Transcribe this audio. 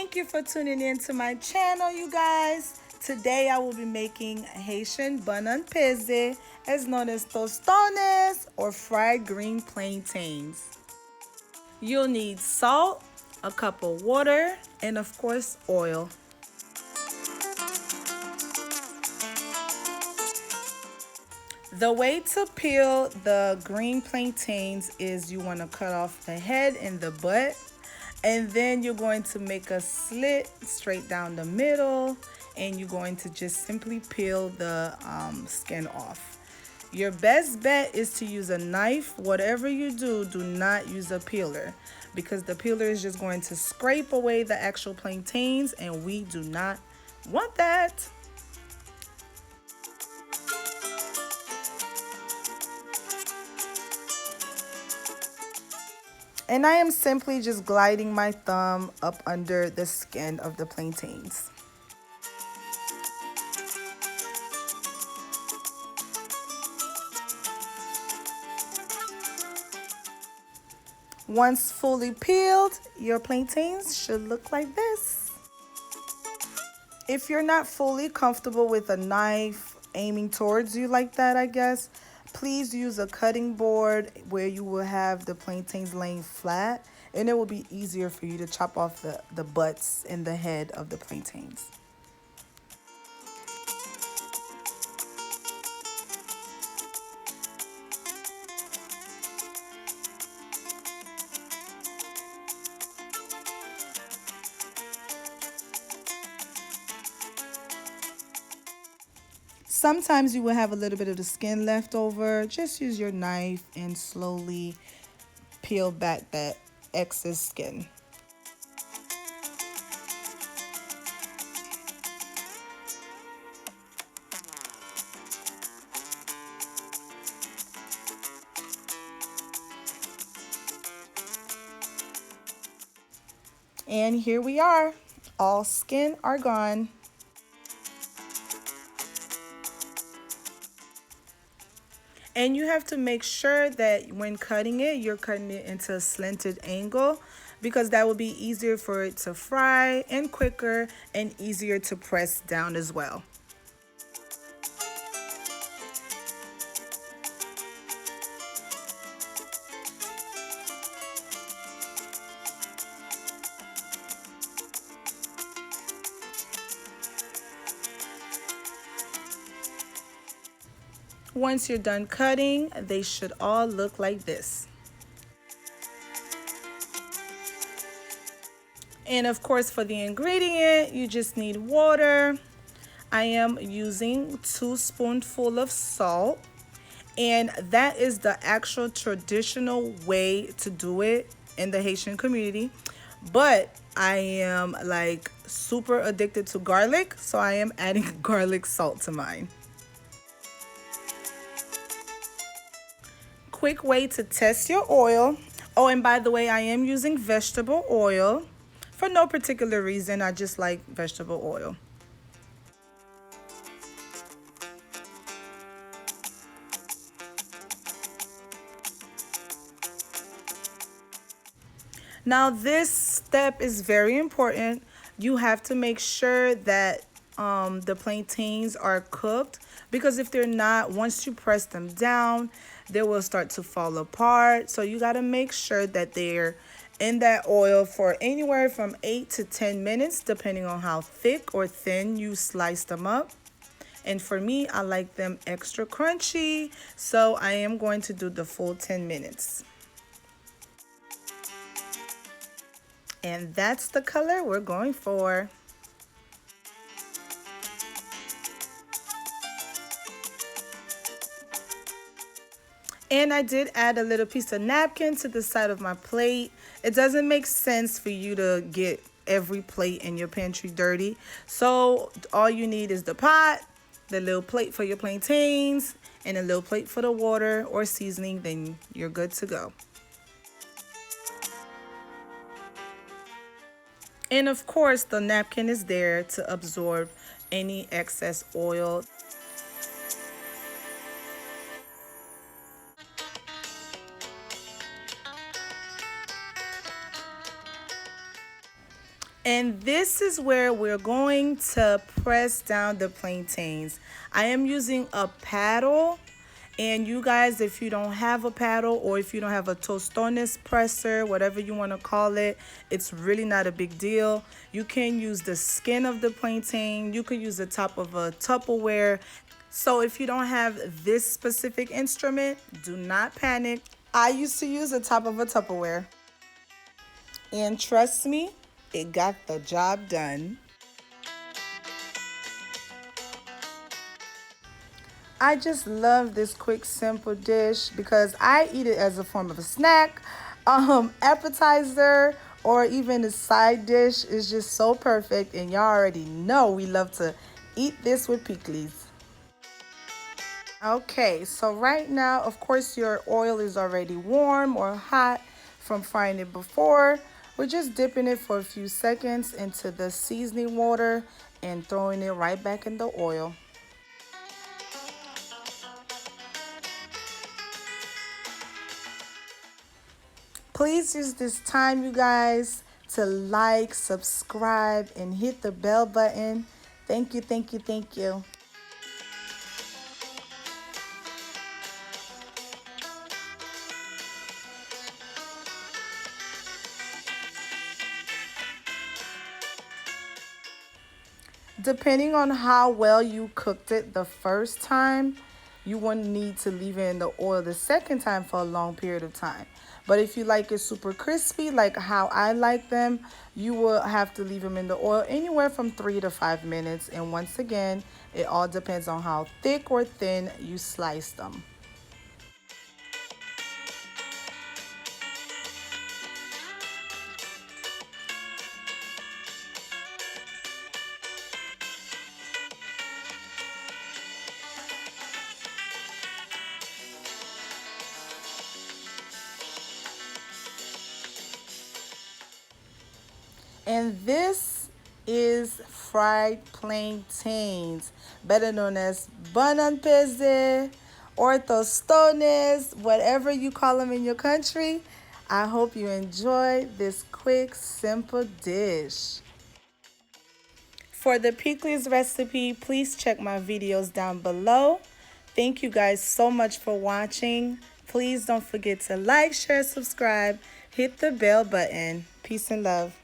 Thank you for tuning in to my channel, you guys. Today I will be making Haitian Banann peze, as known as Tostones or fried green plantains. You'll need salt, a cup of water, and of course oil. The way to peel the green plantains is you want to cut off the head and the butt, and then you're going to make a slit straight down the middle, and you're going to just simply peel the skin off. Your best bet is to use a knife. Whatever you do, do not use a peeler, because the peeler is just going to scrape away the actual plantains, and we do not want that. And I am simply just gliding my thumb up under the skin of the plantains. Once fully peeled, your plantains should look like this. If you're not fully comfortable with a knife aiming towards you like that, I guess, please use a cutting board where you will have the plantains laying flat, and it will be easier for you to chop off the butts and the head of the plantains. Sometimes you will have a little bit of the skin left over. Just use your knife and slowly peel back that excess skin. And here we are. All skin are gone. And you have to make sure that when cutting it, you're cutting it into a slanted angle, because that will be easier for it to fry and quicker and easier to press down as well. Once you're done cutting, they should all look like this. And of course, for the ingredient, you just need water. I am using 2 spoonfuls of salt, and that is the actual traditional way to do it in the Haitian community. But I am like super addicted to garlic, so I am adding garlic salt to mine. Quick way to test your oil. Oh, and by the way, I am using vegetable oil for no particular reason. I just like vegetable oil. Now this step is very important. You have to make sure that the plantains are cooked, because if they're not, once you press them down, they will start to fall apart. So you got to make sure that they're in that oil for anywhere from 8 to 10 minutes, depending on how thick or thin you slice them up. And for me, I like them extra crunchy, so I am going to do the full 10 minutes. And that's the color we're going for. And I did add a little piece of napkin to the side of my plate. It doesn't make sense for you to get every plate in your pantry dirty. So all you need is the pot, the little plate for your plantains, and a little plate for the water or seasoning, then you're good to go. And of course, the napkin is there to absorb any excess oil. And this is where we're going to press down the plantains. I am using a paddle. And you guys, if you don't have a paddle or if you don't have a Tostones presser, whatever you want to call it, it's really not a big deal. You can use the skin of the plantain. You could use the top of a Tupperware. So if you don't have this specific instrument, do not panic. I used to use the top of a Tupperware. And trust me, it got the job done. I just love this quick, simple dish because I eat it as a form of a snack, appetizer, or even a side dish. Is just so perfect. And y'all already know we love to eat this with pickles. Okay, so right now, of course, your oil is already warm or hot from frying it before. We're just dipping it for a few seconds into the seasoning water and throwing it right back in the oil. Please use this time, you guys, to like, subscribe, and hit the bell button. Thank you, thank you, thank you. Depending on how well you cooked it the first time, you wouldn't need to leave it in the oil the second time for a long period of time. But if you like it super crispy, like how I like them, you will have to leave them in the oil anywhere from 3 to 5 minutes. And once again, it all depends on how thick or thin you slice them. And this is fried plantains, better known as Banann peze or Tostones, whatever you call them in your country. I hope you enjoy this quick, simple dish. For the pickles recipe, please check my videos down below. Thank you guys so much for watching. Please don't forget to like, share, subscribe, hit the bell button. Peace and love.